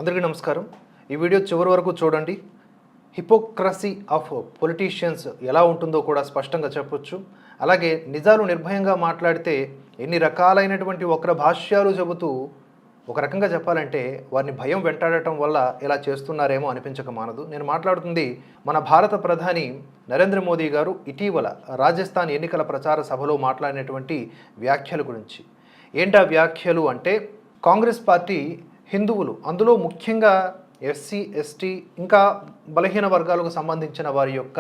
అందరికీ నమస్కారం. ఈ వీడియో చివరి వరకు చూడండి. హిపోక్రసీ ఆఫ్ పొలిటీషియన్స్ ఎలా ఉంటుందో కూడా స్పష్టంగా చెప్పొచ్చు. అలాగే నిజాలు నిర్భయంగా మాట్లాడితే ఎన్ని రకాలైనటువంటి వక్ర భాష్యాలు చెబుతూ ఒక రకంగా చెప్పాలంటే వారిని భయం వెంటాడటం వల్ల ఇలా చేస్తున్నారేమో అనిపించక మానదు. నేను మాట్లాడుతుంది మన భారత ప్రధాని నరేంద్ర మోదీ గారు ఇటీవల రాజస్థాన్ ఎన్నికల ప్రచార సభలో మాట్లాడినటువంటి వ్యాఖ్యల గురించి. ఏంటా వ్యాఖ్యలు అంటే, కాంగ్రెస్ పార్టీ హిందువులు, అందులో ముఖ్యంగా ఎస్సీ ఎస్టీ ఇంకా బలహీన వర్గాలకు సంబంధించిన వారి యొక్క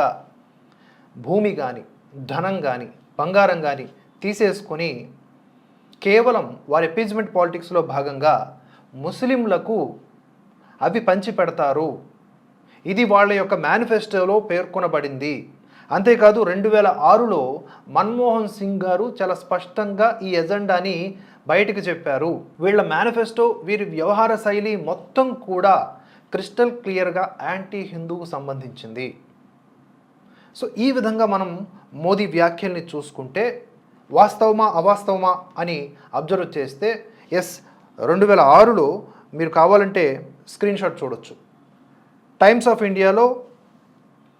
భూమి కానీ, ధనం కానీ, బంగారం కానీ తీసేసుకొని కేవలం వారి అపీజ్మెంట్ పాలిటిక్స్లో భాగంగా ముస్లింలకు అవి పంచి పెడతారు. ఇది వాళ్ళ యొక్క మేనిఫెస్టోలో పేర్కొనబడింది. అంతేకాదు 2006లో మన్మోహన్ సింగ్ గారు చాలా స్పష్టంగా ఈ ఎజెండాని బయటికి చెప్పారు. వీళ్ళ మేనిఫెస్టో, వీరి వ్యవహార శైలి మొత్తం కూడా క్రిస్టల్ క్లియర్గా యాంటీ హిందువుకు సంబంధించింది. సో ఈ విధంగా మనం మోదీ వ్యాఖ్యల్ని చూసుకుంటే వాస్తవమా అవాస్తవమా అని అబ్జర్వ్ చేస్తే, 2006లో మీరు కావాలంటే స్క్రీన్ షాట్ చూడొచ్చు. టైమ్స్ ఆఫ్ ఇండియాలో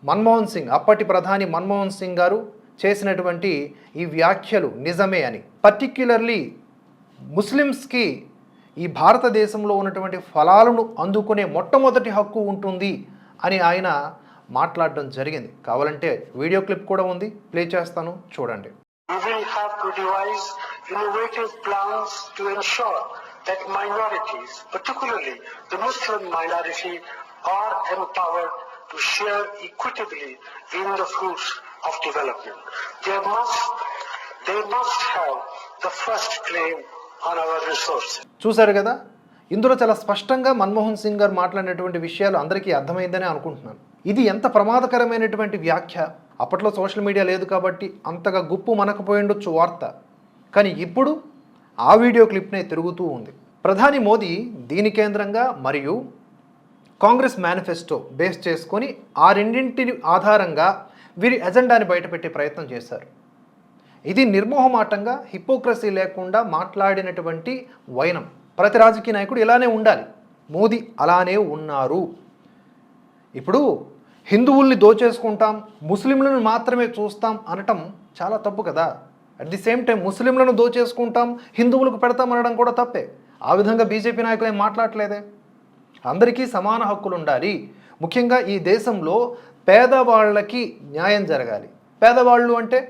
మన్మోహన్ సింగ్, అప్పటి ప్రధాని మన్మోహన్ సింగ్ గారు చేసినటువంటి ఈ వ్యాఖ్యలు నిజమే అని, పర్టిక్యులర్లీ ముస్లిమ్స్కి ఈ భారతదేశంలో ఉన్నటువంటి ఫలాలను అందుకునే మొట్టమొదటి హక్కు ఉంటుంది అని ఆయన మాట్లాడడం జరిగింది. కావాలంటే వీడియో క్లిప్ కూడా ఉంది, ప్లే చేస్తాను, చూడండి. We will have to devise innovative plans to ensure that minorities, particularly the Muslim minority, are empowered to share equitably in the fruits of development. They must have the first claim on our resources. చూశారు కదా, ఇందులో చాలా స్పష్టంగా మన్మోహన్ సింగ్ గారు మాట్లాడినటువంటి విషయాలు అందరికీ అర్థమైందని అనుకుంటున్నాను. ఇది ఎంత ప్రమాదకరమైనటువంటి వ్యాఖ్య. అప్పట్లో సోషల్ మీడియా లేదు కాబట్టి అంతగా గుప్పు మనకపోయిండొచ్చు వార్త, కానీ ఇప్పుడు ఆ వీడియో క్లిప్నే తిరుగుతూ ఉంది. ప్రధాని మోదీ దీని కేంద్రంగా మరియు కాంగ్రెస్ మేనిఫెస్టో బేస్ చేసుకొని ఆ రెండింటి ఆధారంగా వీరి ఎజెండాని బయటపెట్టే ప్రయత్నం చేశారు. ఇది నిర్మోహమాటంగా, హిపోక్రసీ లేకుండా మాట్లాడినటువంటి వైనం. ప్రతి రాజకీయ నాయకుడు ఇలానే ఉండాలి. మోదీ అలానే ఉన్నారు. ఇప్పుడు హిందువుల్ని దోచేసుకుంటాం, ముస్లింలను మాత్రమే చూస్తాం అనటం చాలా తప్పు కదా. అట్ ది సేమ్ టైం ముస్లింలను దోచేసుకుంటాం, హిందువులకు పెడతాం అనడం కూడా తప్పే. ఆ విధంగా బీజేపీ నాయకులు ఏం మాట్లాడలేదే. అందరికీ సమాన హక్కులు ఉండాలి. ముఖ్యంగా ఈ దేశంలో పేదవాళ్ళకి న్యాయం జరగాలి. పేదవాళ్ళు అంటే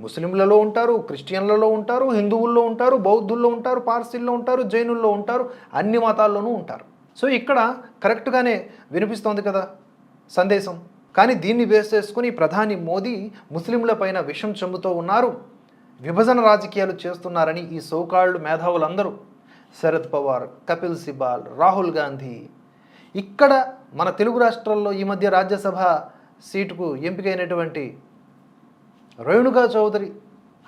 ముస్లింలలో ఉంటారు, క్రిస్టియన్లలో ఉంటారు, హిందువుల్లో ఉంటారు, బౌద్ధుల్లో ఉంటారు, పార్సీల్లో ఉంటారు, జైనుల్లో ఉంటారు, అన్ని మతాల్లోనూ ఉంటారు. సో ఇక్కడ కరెక్ట్గానే వినిపిస్తోంది కదా సందేశం. కానీ దీన్ని బేస్ చేసుకుని ప్రధాని మోదీ ముస్లింల పైన విషం చెంబుతూ ఉన్నారు, విభజన రాజకీయాలు చేస్తున్నారని ఈ సోకాల్డ్ మేధావులందరూ, శరద్ పవార్, కపిల్ సిబాల్, రాహుల్ గాంధీ, ఇక్కడ మన తెలుగు రాష్ట్రాల్లో ఈ మధ్య రాజ్యసభ సీటుకు ఎంపికైనటువంటి రేణుకా చౌదరి,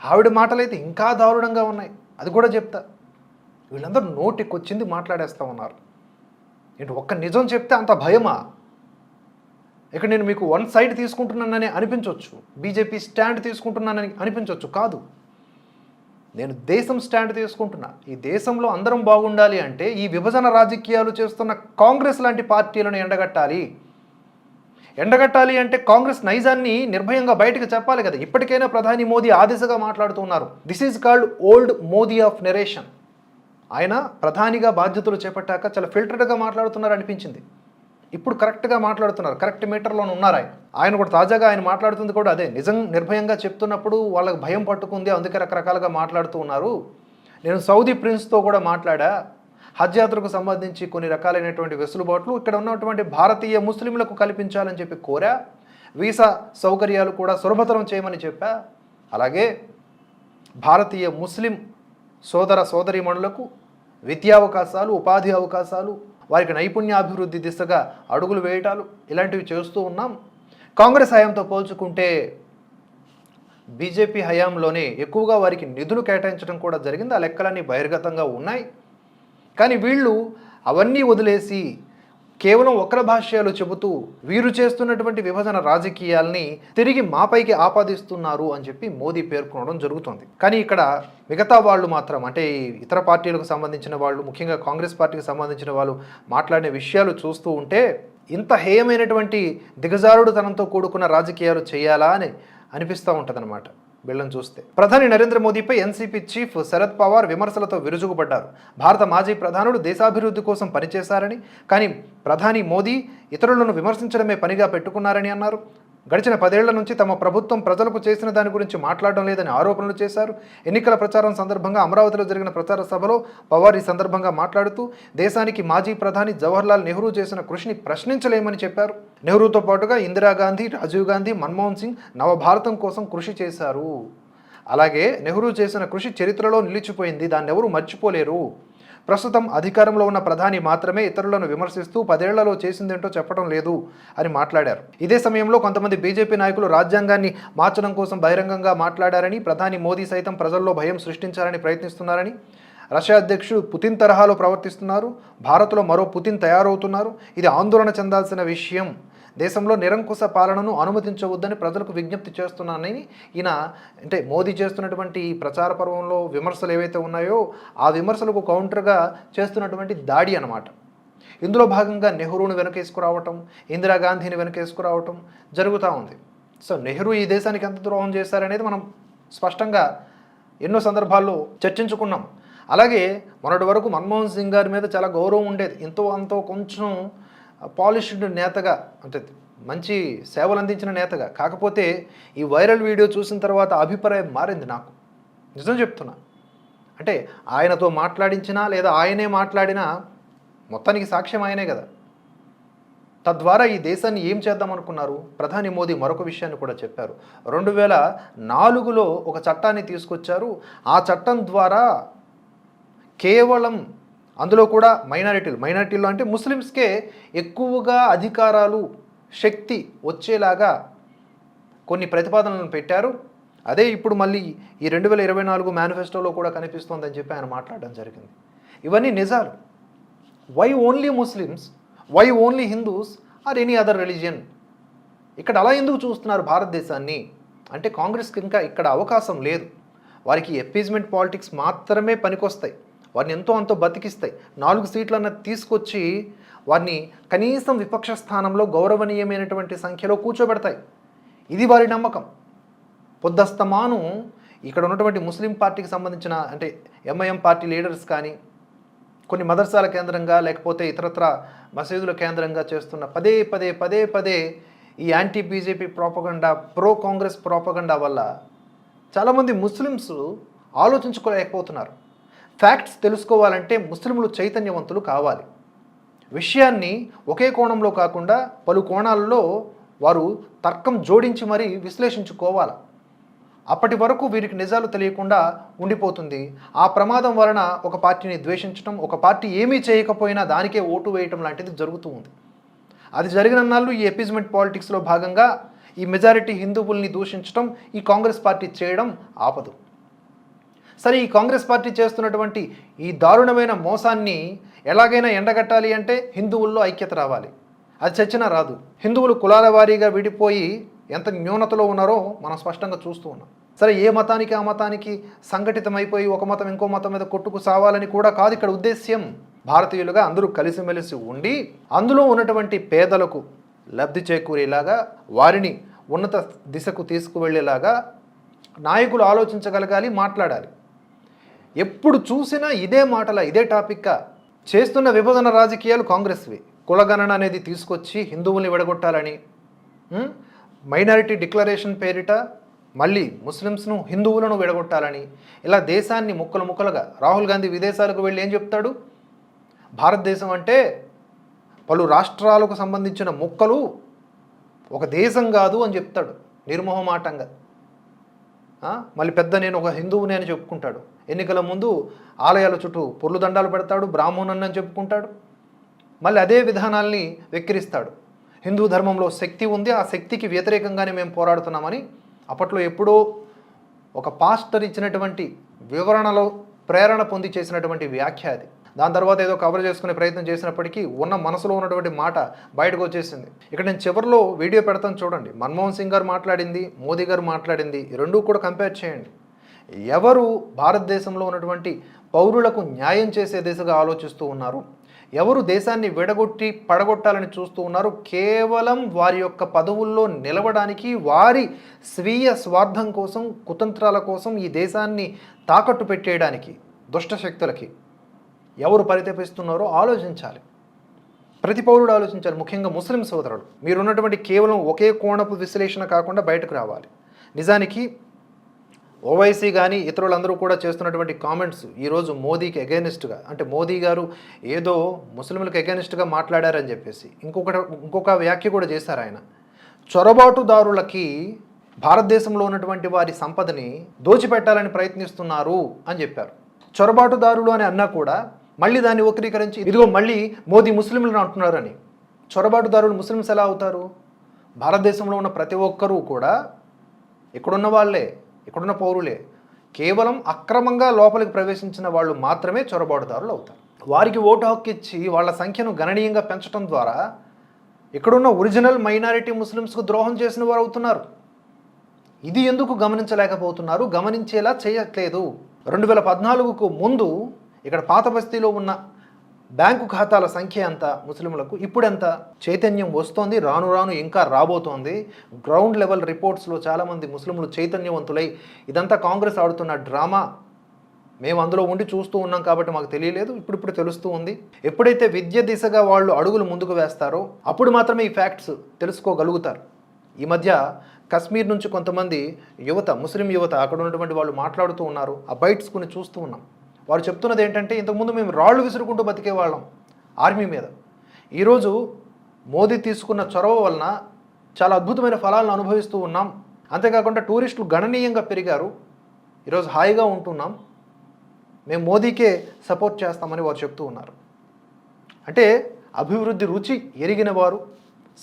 ఆవిడ మాటలైతే ఇంకా దారుణంగా ఉన్నాయి. అది కూడా చెప్తా. వీళ్ళందరూ నోటికొచ్చింది మాట్లాడేస్తూ ఉన్నారు. ఏంటి, ఒక్క నిజం చెప్తే అంత భయమా? ఇక్కడ నేను మీకు వన్ సైడ్ తీసుకుంటున్నానని అనిపించవచ్చు, బీజేపీ స్టాండ్ తీసుకుంటున్నానని అనిపించవచ్చు. కాదు, నేను దేశం స్టాండ్ తీసుకుంటున్నా. ఈ దేశంలో అందరం బాగుండాలి అంటే ఈ విభజన రాజకీయాలు చేస్తున్న కాంగ్రెస్ లాంటి పార్టీలను ఎండగట్టాలి అంటే కాంగ్రెస్ నైజాన్ని నిర్భయంగా బయటకు చెప్పాలి కదా. ఇప్పటికైనా ప్రధాని మోదీ ఆ దిశగా మాట్లాడుతున్నారు. This is called old Modi of narration. ఆయన ప్రధానిగా బాధ్యతలు చేపట్టాక చాలా ఫిల్టర్డ్గా మాట్లాడుతున్నారు అనిపించింది. ఇప్పుడు కరెక్ట్గా మాట్లాడుతున్నారు, కరెక్ట్ మీటర్లోనే ఉన్నారు ఆయన కూడా. తాజాగా ఆయన మాట్లాడుతుంది కూడా అదే. నిజం నిర్భయంగా చెప్తున్నప్పుడు వాళ్ళకి భయం పట్టుకుంది, అందుకే రకరకాలుగా మాట్లాడుతూ ఉన్నారు. నేను సౌదీ ప్రిన్స్తో కూడా మాట్లాడా, హజ్ యాత్రకు సంబంధించి కొన్ని రకాలైనటువంటి వెసులుబాట్లు ఇక్కడ ఉన్నటువంటి భారతీయ ముస్లింలకు కల్పించాలని చెప్పి కోరా. వీసా సౌకర్యాలు కూడా సులభతరం చేయమని చెప్పా. అలాగే భారతీయ ముస్లిం సోదర సోదరీమణులకు విద్యా అవకాశాలు, ఉపాధి అవకాశాలు, వారికి నైపుణ్యాభివృద్ధి దిశగా అడుగులు వేయటాలు, ఇలాంటివి చేస్తూ ఉన్నాం. కాంగ్రెస్ హయాంతో పోల్చుకుంటే బీజేపీ హయాంలోనే ఎక్కువగా వారికి నిధులు కేటాయించడం కూడా జరిగింది. ఆ లెక్కలన్నీ బహిర్గతంగా ఉన్నాయి. కానీ వీళ్ళు అవన్నీ వదిలేసి కేవలం వక్ర భాష్యాలు చెబుతూ వీరు చేస్తున్నటువంటి విభజన రాజకీయాల్ని తిరిగి మాపైకి ఆపాదిస్తున్నారు అని చెప్పి మోదీ పేర్కొనడం జరుగుతుంది. కానీ ఇక్కడ మిగతా వాళ్ళు మాత్రం, అంటే ఇతర పార్టీలకు సంబంధించిన వాళ్ళు, ముఖ్యంగా కాంగ్రెస్ పార్టీకి సంబంధించిన వాళ్ళు మాట్లాడిన విషయాలు చూస్తూ ఉంటే ఇంత హేయమైనటువంటి దిగజారుడుతనంతో కూడుకున్న రాజకీయాలు చేయాలా అని అనిపిస్తూ ఉంటుందన్నమాట వీళ్ళని చూస్తే. ప్రధాని నరేంద్ర మోదీపై ఎన్సీపీ చీఫ్ శరద్ పవార్ విమర్శలతో విరుచుకుపడ్డారు. భారత మాజీ ప్రధానుడు దేశాభివృద్ధి కోసం పనిచేశారని, కానీ ప్రధాని మోదీ ఇతరులను విమర్శించడమే పనిగా పెట్టుకున్నారని అన్నారు. గడిచిన 10 ఏళ్ల నుంచి తమ ప్రభుత్వం ప్రజలకు చేసిన దాని గురించి మాట్లాడడం లేదని ఆరోపణలు చేశారు. ఎన్నికల ప్రచారం సందర్భంగా అమరావతిలో జరిగిన ప్రచార సభలో పవార్ ఈ సందర్భంగా మాట్లాడుతూ దేశానికి మాజీ ప్రధాని జవహర్లాల్ నెహ్రూ చేసిన కృషిని ప్రశ్నించలేమని చెప్పారు. నెహ్రూతో పాటుగా ఇందిరాగాంధీ, రాజీవ్ గాంధీ, మన్మోహన్ సింగ్ నవభారతం కోసం కృషి చేశారు. అలాగే నెహ్రూ చేసిన కృషి చరిత్రలో నిలిచిపోయింది, దాన్ని ఎవరూ మర్చిపోలేరు. ప్రస్తుతం అధికారంలో ఉన్న ప్రధాని మాత్రమే ఇతరులను విమర్శిస్తూ 10 ఏళ్లలో చేసిందేంటో చెప్పడం లేదు అని మాట్లాడారు. ఇదే సమయంలో కొంతమంది బీజేపీ నాయకులు రాజ్యాంగాన్ని మార్చడం కోసం బహిరంగంగా మాట్లాడారని, ప్రధాని మోదీ సైతం ప్రజల్లో భయం సృష్టించాలని ప్రయత్నిస్తున్నారని, రష్యా అధ్యక్షుడు పుతిన్ తరహాలో ప్రవర్తిస్తున్నారు, భారత్లో మరో పుతిన్ తయారవుతున్నారు, ఇది ఆందోళన చెందాల్సిన విషయం, దేశంలో నిరంకుశ పాలనను అనుమతించవద్దని ప్రజలకు విజ్ఞప్తి చేస్తున్నానని ఈయన, అంటే మోదీ చేస్తున్నటువంటి ఈ ప్రచార పర్వంలో విమర్శలు ఏవైతే ఉన్నాయో ఆ విమర్శలకు కౌంటర్గా చేస్తున్నటువంటి దాడి అన్నమాట. ఇందులో భాగంగా నెహ్రూను వెనకేసుకురావటం, ఇందిరాగాంధీని వెనకేసుకురావటం జరుగుతూ ఉంది. సో నెహ్రూ ఈ దేశానికి ఎంత ద్రోహం చేశారనేది మనం స్పష్టంగా ఎన్నో సందర్భాల్లో చర్చించుకున్నాం. అలాగే మొన్నటి వరకు మన్మోహన్ సింగ్ గారి మీద చాలా గౌరవం ఉండేది, ఎంతో అంతో కొంచెం పాలిష్డ్ నేతగా, అంటే మంచి సేవలు అందించిన నేతగా. కాకపోతే ఈ వైరల్ వీడియో చూసిన తర్వాత అభిప్రాయం మారింది నాకు, నిజం చెప్తున్నా. అంటే ఆయనతో మాట్లాడించినా లేదా ఆయనే మాట్లాడినా మొత్తానికి సాక్ష్యం ఆయనే కదా. తద్వారా ఈ దేశాన్ని ఏం చేద్దాం అనుకున్నారు? ప్రధాని మోదీ మరొక విషయాన్ని కూడా చెప్పారు. 2004లో ఒక చట్టాన్ని తీసుకొచ్చారు. ఆ చట్టం ద్వారా కేవలం అందులో కూడా మైనారిటీలు అంటే ముస్లిమ్స్కే ఎక్కువగా అధికారాలు, శక్తి వచ్చేలాగా కొన్ని ప్రతిపాదనలను పెట్టారు. అదే ఇప్పుడు మళ్ళీ ఈ 2024 మేనిఫెస్టోలో కూడా కనిపిస్తోందని చెప్పి ఆయన మాట్లాడడం జరిగింది. ఇవన్నీ నిజాలు. Why only Muslims, why only Hindus or any other religion? ఇక్కడ అలా ఎందుకు చూస్తున్నారు భారతదేశాన్ని అంటే కాంగ్రెస్కి ఇంకా ఇక్కడ అవకాశం లేదు. వారికి ఎప్పీజ్మెంట్ పాలిటిక్స్ మాత్రమే పనికొస్తాయి, వారిని ఎంతో అంతో బతికిస్తాయి. 4 సీట్లన్న తీసుకొచ్చి వారిని కనీసం విపక్ష స్థానంలో గౌరవనీయమైనటువంటి సంఖ్యలో కూర్చోబెడతాయి. ఇది వారి నమ్మకం. పొద్దస్తమాను ఇక్కడ ఉన్నటువంటి ముస్లిం పార్టీకి సంబంధించిన, అంటే ఎంఐఎం పార్టీ లీడర్స్ కానీ, కొన్ని మదర్సాల కేంద్రంగా లేకపోతే ఇతరత్ర మసీదుల కేంద్రంగా చేస్తున్న పదే ఈ anti BJP propaganda, pro Congress propaganda వల్ల చాలామంది ముస్లిమ్స్ ఆలోచించుకోలేకపోతున్నారు. ఫ్యాక్ట్స్ తెలుసుకోవాలంటే ముస్లింలు చైతన్యవంతులు కావాలి. విషయాన్ని ఒకే కోణంలో కాకుండా పలు కోణాల్లో వారు తర్కం జోడించి మరీ విశ్లేషించుకోవాలి. అప్పటి వరకు వీరికి నిజాలు తెలియకుండా ఉండిపోతుంది. ఆ ప్రమాదం వలన ఒక పార్టీని ద్వేషించడం, ఒక పార్టీ ఏమీ చేయకపోయినా దానికే ఓటు వేయటం లాంటిది జరుగుతూ ఉంది. అది జరిగినన్నాళ్ళు ఈ ఎపీజ్మెంట్ పాలిటిక్స్లో భాగంగా ఈ మెజారిటీ హిందువుల్ని దూషించడం ఈ కాంగ్రెస్ పార్టీ చేయడం ఆపదు. సరే, ఈ కాంగ్రెస్ పార్టీ చేస్తున్నటువంటి ఈ దారుణమైన మోసాన్ని ఎలాగైనా ఎండగట్టాలి అంటే హిందువుల్లో ఐక్యత రావాలి. అది చచ్చినా రాదు. హిందువులు కులాల వారీగా విడిపోయి ఎంత న్యూనతలో ఉన్నారో మనం స్పష్టంగా చూస్తూ ఉన్నాం. సరే, ఏ మతానికి ఆ మతానికి సంఘటితమైపోయి ఒక మతం ఇంకో మతం మీద కొట్టుకు సావాలని కూడా కాదు ఇక్కడ ఉద్దేశ్యం. భారతీయులుగా అందరూ కలిసిమెలిసి ఉండి అందులో ఉన్నటువంటి పేదలకు లబ్ధి చేకూరేలాగా, వారిని ఉన్నత దిశకు తీసుకువెళ్ళేలాగా నాయకులు ఆలోచించగలగాలి, మాట్లాడాలి. ఎప్పుడు చూసినా ఇదే మాటల, ఇదే టాపిక్గా చేస్తున్న విభజన రాజకీయాలు కాంగ్రెస్వి. కులగణన అనేది తీసుకొచ్చి హిందువుల్ని విడగొట్టాలని, మైనారిటీ డిక్లరేషన్ పేరిట మళ్ళీ ముస్లిమ్స్ను, హిందువులను విడగొట్టాలని, ఇలా దేశాన్ని ముక్కలు ముక్కలుగా. రాహుల్ గాంధీ విదేశాలకు వెళ్ళి ఏం చెప్తాడు? భారతదేశం అంటే పలు రాష్ట్రాలకు సంబంధించిన ముక్కలు, ఒక దేశం కాదు అని చెప్తాడు నిర్మోహమాటంగా. మళ్ళీ పెద్ద నేను ఒక హిందువుని అని చెప్పుకుంటాడు. ఎన్నికల ముందు ఆలయాల చుట్టూ పొర్లు దండాలు పెడతాడు, బ్రాహ్మణుని అని చెప్పుకుంటాడు. మళ్ళీ అదే విధానాల్ని వెక్కిరిస్తాడు. హిందూ ధర్మంలో శక్తి ఉంది, ఆ శక్తికి వ్యతిరేకంగానే మేము పోరాడుతున్నామని అప్పట్లో ఎప్పుడో ఒక పాస్టర్ ఇచ్చినటువంటి వివరణలో ప్రేరణ పొంది చేసినటువంటి వ్యాఖ్య అది. దాని తర్వాత ఏదో కవర్ చేసుకునే ప్రయత్నం చేసినప్పటికీ ఉన్న మనసులో ఉన్నటువంటి మాట బయటకు వచ్చేసింది. ఇక్కడ నేను చివరిలో వీడియో పెడతాను చూడండి. మన్మోహన్ సింగ్ గారు మాట్లాడింది, మోదీ గారు మాట్లాడింది, ఈ రెండూ కూడా కంపేర్ చేయండి. ఎవరు భారతదేశంలో ఉన్నటువంటి పౌరులకు న్యాయం చేసే దిశగా ఆలోచిస్తూ ఉన్నారు, ఎవరు దేశాన్ని విడగొట్టి పడగొట్టాలని చూస్తూ ఉన్నారు, కేవలం వారి యొక్క పదవుల్లో నిలవడానికి, వారి స్వీయ స్వార్థం కోసం, కుతంత్రాల కోసం ఈ దేశాన్ని తాకట్టు పెట్టేయడానికి దుష్ట శక్తులకి ఎవరు పరితపిస్తున్నారో ఆలోచించాలి. ప్రతి పౌరుడు ఆలోచించాలి, ముఖ్యంగా ముస్లిం సోదరులు. మీరున్నటువంటి కేవలం ఒకే కోణపు విశ్లేషణ కాకుండా బయటకు రావాలి. నిజానికి ఓవైసీ కానీ ఇతరులందరూ కూడా చేస్తున్నటువంటి కామెంట్స్ ఈరోజు మోదీకి అగైనిస్ట్గా, అంటే మోదీ గారు ఏదో ముస్లింలకు అగైనిస్ట్గా మాట్లాడారని చెప్పేసి ఇంకొక వ్యాఖ్య కూడా చేశారు ఆయన. చొరబాటుదారులకి భారతదేశంలో ఉన్నటువంటి వారి సంపదని దోచిపెట్టాలని ప్రయత్నిస్తున్నారు అని చెప్పారు. చొరబాటుదారులు అని అన్నా కూడా మళ్ళీ దాన్ని వక్రీకరించి ఇదిగో మళ్ళీ మోదీ ముస్లింలను అంటున్నారని. చొరబాటుదారులు ముస్లిమ్స్ ఎలా అవుతారు? భారతదేశంలో ఉన్న ప్రతి ఒక్కరూ కూడా ఇక్కడున్న వాళ్ళే, ఇక్కడున్న పౌరులే. కేవలం అక్రమంగా లోపలికి ప్రవేశించిన వాళ్ళు మాత్రమే చొరబాటుదారులు అవుతారు. వారికి ఓటు హక్కు ఇచ్చి వాళ్ళ సంఖ్యను గణనీయంగా పెంచడం ద్వారా ఇక్కడున్న ఒరిజినల్ మైనారిటీ ముస్లిమ్స్కు ద్రోహం చేసిన వారు అవుతున్నారు. ఇది ఎందుకు గమనించలేకపోతున్నారు? గమనించేలా చేయట్లేదు. 2014కు ముందు ఇక్కడ పాత బస్తీలో ఉన్న బ్యాంకు ఖాతాల సంఖ్య ఎంత ముస్లింలకు, ఇప్పుడు ఎంత? చైతన్యం వస్తోంది, రాను రాను ఇంకా రాబోతోంది. గ్రౌండ్ లెవెల్ రిపోర్ట్స్లో చాలామంది ముస్లింలు చైతన్యవంతులై ఇదంతా కాంగ్రెస్ ఆడుతున్న డ్రామా, మేము అందులో ఉండి చూస్తూ ఉన్నాం కాబట్టి మాకు తెలియలేదు, ఇప్పుడు తెలుస్తూ ఉంది. ఎప్పుడైతే విద్య దిశగా వాళ్ళు అడుగులు ముందుకు వేస్తారో అప్పుడు మాత్రమే ఈ ఫ్యాక్ట్స్ తెలుసుకోగలుగుతారు. ఈ మధ్య కశ్మీర్ నుంచి కొంతమంది యువత, ముస్లిం యువత అక్కడ ఉన్నటువంటి వాళ్ళు మాట్లాడుతూ ఉన్నారు. ఆ బైట్స్ కొన్ని చూస్తూ ఉన్నాం. వారు చెప్తున్నది ఏంటంటే, ఇంతకుముందు మేము రాళ్ళు విసురుకుంటూ బతికేవాళ్ళం ఆర్మీ మీద. ఈరోజు మోదీ తీసుకున్న చొరవ వలన చాలా అద్భుతమైన ఫలాలను అనుభవిస్తూ ఉన్నాం. అంతేకాకుండా టూరిస్టులు గణనీయంగా పెరిగారు. ఈరోజు హాయిగా ఉంటున్నాం. మేము మోదీకే సపోర్ట్ చేస్తామని వారు చెప్తూ ఉన్నారు. అంటే అభివృద్ధి రుచి ఎరిగిన వారు,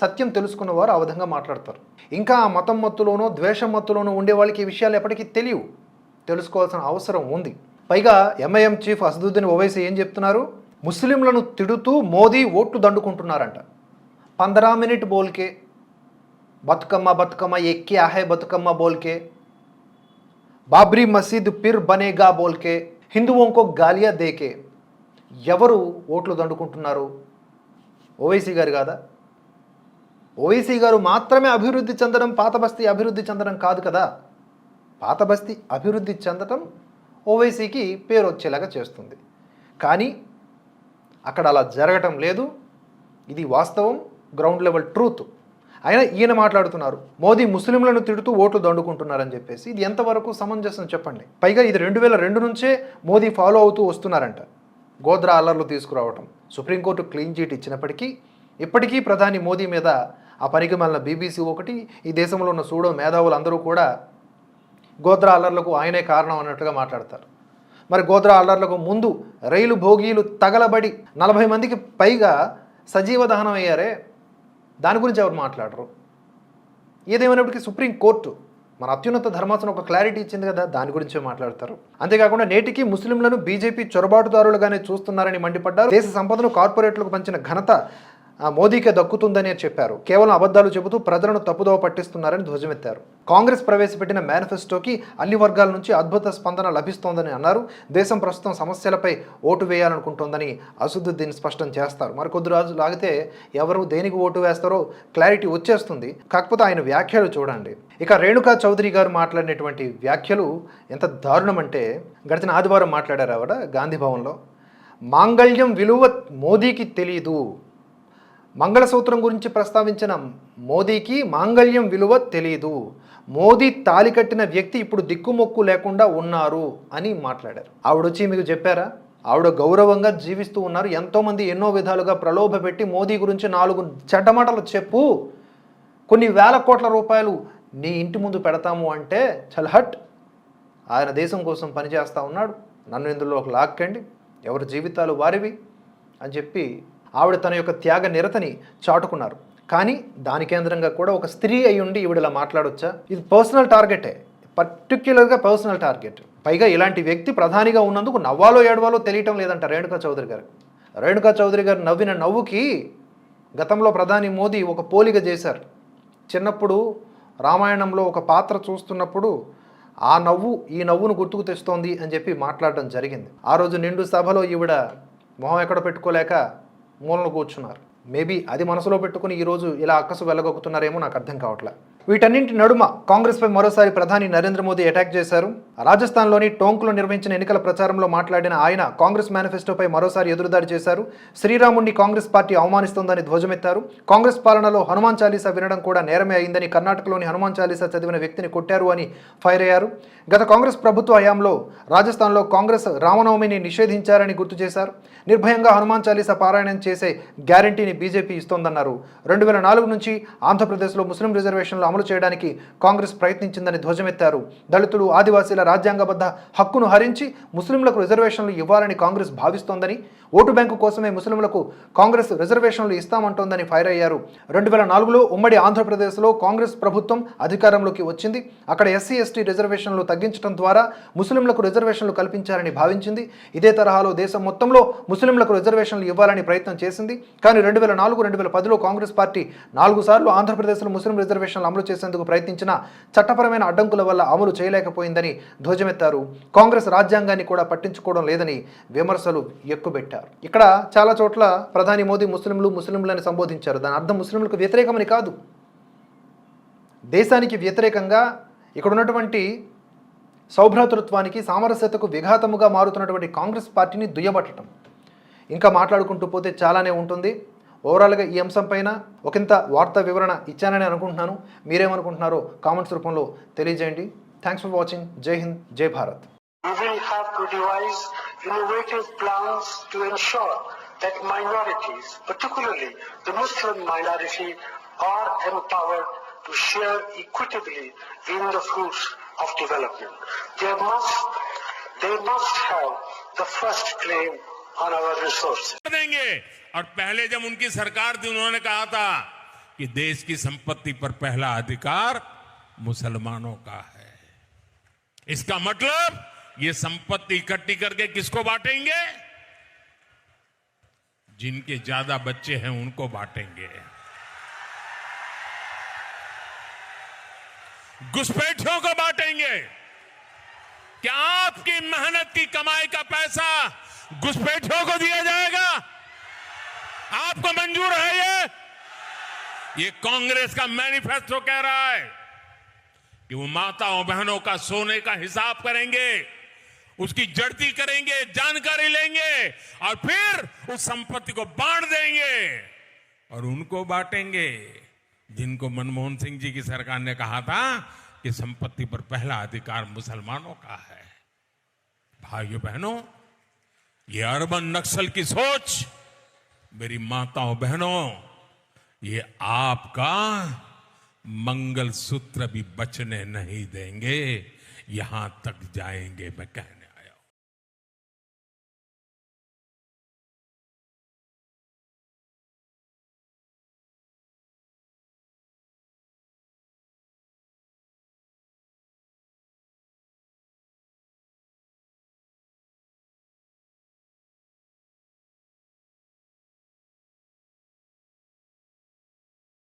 సత్యం తెలుసుకున్నవారు ఆ విధంగా మాట్లాడతారు. ఇంకా ఆ మతం మత్తులోనో ద్వేషం మత్తులోనో ఉండే వాళ్ళకి ఈ విషయాలు ఎప్పటికీ తెలియవు. తెలుసుకోవాల్సిన అవసరం ఉంది. పైగా ఎంఐఎం చీఫ్ అసదుద్దీన్ ఓవైసీ ఏం చెప్తున్నారు? ముస్లింలను తిడుతూ మోదీ ఓట్లు దండుకుంటున్నారంట. 15 మినిట్ బోల్కే బతుకమ్మ బతుకమ్మ ఎక్కి ఆహే బతుకమ్మ బోల్కే, బాబ్రీ మసీద్ పిర్ బనేగా బోల్కే, హిందువుంకో గాలియా దేకే. ఎవరు ఓట్లు దండుకుంటున్నారు? ఓవైసీ గారు కాదా? ఓవైసీ గారు మాత్రమే అభివృద్ధి చెందడం, పాత బస్తీ అభివృద్ధి చెందడం కాదు కదా. పాత బస్తీ అభివృద్ధి చెందడం ఓవైసీకి పేరు వచ్చేలాగా చేస్తుంది. కానీ అక్కడ అలా జరగటం లేదు. ఇది వాస్తవం, గ్రౌండ్ లెవెల్ ట్రూత్. అయినా ఈయన మాట్లాడుతున్నారు మోదీ ముస్లింలను తిడుతూ ఓట్లు దండుకుంటున్నారని చెప్పేసి. ఇది ఎంతవరకు సమంజసం చెప్పండి? పైగా ఇది 2002 నుంచే మోదీ ఫాలో అవుతూ వస్తున్నారంట. గోద్రా అల్లర్లు తీసుకురావటం, సుప్రీంకోర్టు క్లీన్ చీట్ ఇచ్చినప్పటికీ ఇప్పటికీ ప్రధాని మోదీ మీద ఆ పనికి మళ్ళీ బీబీసీ ఒకటి, ఈ దేశంలో ఉన్న సూడో మేధావులు అందరూ కూడా గోద్రా అల్లర్లకు ఆయనే కారణం అన్నట్టుగా మాట్లాడతారు. మరి గోద్రా అల్లర్లకు ముందు రైలు భోగీలు తగలబడి 40 మందికి పైగా సజీవ దహనం అయ్యారే, దాని గురించి ఎవరు మాట్లాడరు. ఏదేమైనప్పటికీ సుప్రీంకోర్టు మన అత్యున్నత ధర్మాసనం ఒక క్లారిటీ ఇచ్చింది కదా, దాని గురించే మాట్లాడతారు. అంతేకాకుండా నేటికి ముస్లింలను బీజేపీ చొరబాటుదారులుగానే చూస్తున్నారని మండిపడ్డారు. దేశ సంపదను కార్పొరేట్లకు పంచిన ఘనత మోదీకే దక్కుతుందని చెప్పారు. కేవలం అబద్ధాలు చెబుతూ ప్రజలను తప్పుదోవ పట్టిస్తున్నారని ధ్వజమెత్తారు. కాంగ్రెస్ ప్రవేశపెట్టిన మేనిఫెస్టోకి అన్ని వర్గాల నుంచి అద్భుత స్పందన లభిస్తోందని అన్నారు. దేశం ప్రస్తుతం సమస్యలపై ఓటు వేయాలనుకుంటోందని అసదుద్దీన్ స్పష్టం చేస్తారు. మరి కొద్ది రోజులు ఆగితే ఎవరు దేనికి ఓటు వేస్తారో క్లారిటీ వచ్చేస్తుంది. కాకపోతే ఆయన వ్యాఖ్యలు చూడండి. ఇక రేణుకా చౌదరి గారు మాట్లాడినటువంటి వ్యాఖ్యలు ఎంత దారుణం అంటే, గడిచిన ఆదివారం మాట్లాడారు ఆవిడ గాంధీ భవన్లో. మాంగళ్యం విలువ మోదీకి తెలీదు. మంగళసూత్రం గురించి ప్రస్తావించిన మోదీకి మాంగళ్యం విలువ తెలియదు. మోదీ తాలి కట్టిన వ్యక్తి ఇప్పుడు దిక్కుమొక్కు లేకుండా ఉన్నారు అని మాట్లాడారు. ఆవిడొచ్చి మీకు చెప్పారా? ఆవిడ గౌరవంగా జీవిస్తూ ఉన్నారు. ఎంతోమంది ఎన్నో విధాలుగా ప్రలోభ పెట్టి మోదీ గురించి 4 చెడ్డమాటలు చెప్పు, కొన్ని వేల కోట్ల రూపాయలు నీ ఇంటి ముందు పెడతాము అంటే చల్హట్, ఆయన దేశం కోసం పనిచేస్తూ ఉన్నాడు, నన్ను ఇందులో లాక్కండి, ఎవరి జీవితాలు వారివి అని చెప్పి ఆవిడ తన యొక్క త్యాగ నిరతని చాటుకున్నారు. కానీ దాని కేంద్రంగా కూడా ఒక స్త్రీ అయి ఉండి ఈవిడ ఇలా మాట్లాడొచ్చా? ఇది పర్సనల్ టార్గెటే. పర్టిక్యులర్గా పర్సనల్ టార్గెట్. పైగా ఇలాంటి వ్యక్తి ప్రధానిగా ఉన్నందుకు నవ్వాలో ఏడవాలో తెలియటం లేదంట రేణుకా చౌదరి గారు. రేణుకా చౌదరి గారు నవ్విన నవ్వుకి గతంలో ప్రధాని మోదీ ఒక పోలిక చేశారు. చిన్నప్పుడు రామాయణంలో ఒక పాత్ర చూస్తున్నప్పుడు ఆ నవ్వు ఈ నవ్వును గుర్తుకు తెస్తోంది అని చెప్పి మాట్లాడడం జరిగింది. ఆ రోజు నిండు సభలో ఈవిడ మొహం ఎక్కడ పెట్టుకోలేక మూలన కూర్చున్నారు. మేబీ అది మనసులో పెట్టుకుని ఈరోజు ఇలా అక్కసు వెళ్ళగొక్కుతున్నారేమో నాకు అర్థం కావట్లే. వీటన్నింటి నడుమ కాంగ్రెస్పై మరోసారి ప్రధాని నరేంద్ర మోదీ అటాక్ చేశారు. రాజస్థాన్లోని టోంక్లో నిర్వహించిన ఎన్నికల ప్రచారంలో మాట్లాడిన ఆయన కాంగ్రెస్ మేనిఫెస్టోపై మరోసారి ఎదురుదాడి చేశారు. శ్రీరాముడిని కాంగ్రెస్ పార్టీ అవమానిస్తోందని ధ్వజమెత్తారు. కాంగ్రెస్ పాలనలో హనుమాన్ చాలీసా వినడం కూడా నేరమే అయిందని, కర్ణాటకలోని హనుమాన్ చాలీసా చదివిన వ్యక్తిని కొట్టారు అని ఫైర్ అయ్యారు. గత కాంగ్రెస్ ప్రభుత్వ హయాంలో రాజస్థాన్లో కాంగ్రెస్ రామనవమిని నిషేధించారని గుర్తు చేశారు. నిర్భయంగా హనుమాన్ చాలీసా పారాయణం చేసే గ్యారంటీని బీజేపీ ఇస్తోందన్నారు. 2004 నుంచి ఆంధ్రప్రదేశ్లో ముస్లిం రిజర్వేషన్లు అమలు చేయడానికి కాంగ్రెస్ ప్రయత్నించిందని ధ్వజమెత్తారు. దళితులు, ఆదివాసీల రాజ్యాంగబద్ధ హక్కును హరించి ముస్లింలకు రిజర్వేషన్లు ఇవ్వాలని కాంగ్రెస్ భావిస్తోందని, ఓటు బ్యాంకు కోసమే ముస్లింలకు కాంగ్రెస్ రిజర్వేషన్లు ఇస్తామంటోందని ఫైర్ అయ్యారు. 2004లో ఉమ్మడి ఆంధ్రప్రదేశ్లో కాంగ్రెస్ ప్రభుత్వం అధికారంలోకి వచ్చింది. అక్కడ ఎస్సీ ఎస్టీ రిజర్వేషన్లు తగ్గించడం ద్వారా ముస్లింలకు రిజర్వేషన్లు కల్పించాలని భావించింది. ఇదే తరహాలో దేశం మొత్తంలో ముస్లింలకు రిజర్వేషన్లు ఇవ్వాలని ప్రయత్నం చేసింది. కానీ 2004-2010లో కాంగ్రెస్ పార్టీ 4 సార్లు ఆంధ్రప్రదేశ్లో ముస్లిం రిజర్వేషన్లు అమలు చేసేందుకు ప్రయత్నించిన చట్టపరమైన అడ్డంకుల వల్ల అమలు చేయలేకపోయిందని ధ్వజమెత్తారు. కాంగ్రెస్ రాజ్యాంగాన్ని కూడా పట్టించుకోవడం లేదని విమర్శలు ఎక్కుబెట్టారు. ఇక్కడ చాలా చోట్ల ప్రధాని మోదీ ముస్లింలని సంబోధించారు. దాని అర్థం ముస్లింలకు వ్యతిరేకమని కాదు, దేశానికి వ్యతిరేకంగా ఇక్కడ ఉన్నటువంటి సౌభ్రాతృత్వానికి, సామరస్యతకు విఘాతముగా మారుతున్నటువంటి కాంగ్రెస్ పార్టీని దుయ్యబట్టడం. ఇంకా మాట్లాడుకుంటూ పోతే చాలానే ఉంటుంది. ఓవరాల్గా ఈ అంశం పైన ఒకంత వార్తా వివరణ ఇచ్చానని అనుకుంటున్నాను. మీరేమనుకుంటున్నారో కామెంట్స్ రూపంలో తెలియజేయండి. Thanks for watching. జై హింద్, జై Bharat. We will have to devise innovative plans to ensure that minorities, particularly the Muslim minority, are empowered to share equitably in the fruits of development. They must have the first claim on our resources. देंगे। और पहले जब उनकी सरकार थी उन्होंने कहा था कि देश की संपत्ति पर पहला अधिकार मुसलमानों का है। इसका मतलब ये संपत्ति इकट्ठी करके किसको बांटेंगे? जिनके ज्यादा बच्चे हैं उनको बांटेंगे। घुसपैठियों को बांटेंगे। क्या आपकी मेहनत की कमाई का पैसा घुसपैठियों को दिया जाएगा? आपको मंजूर है ये कांग्रेस का मैनिफेस्टो कह रहा है कि वो माताओं बहनों का सोने का हिसाब करेंगे, उसकी जड़ती करेंगे, जानकारी लेंगे और फिर उस संपत्ति को बांट देंगे। और उनको बांटेंगे जिनको मनमोहन सिंह जी की सरकार ने कहा था कि संपत्ति पर पहला अधिकार मुसलमानों का है। भाइयों बहनों, ये अर्बन नक्सल की सोच, मेरी माताओं बहनों, ये आपका मंगलसूत्र भी बचने नहीं देंगे। यहां तक जाएंगे मैं कहना।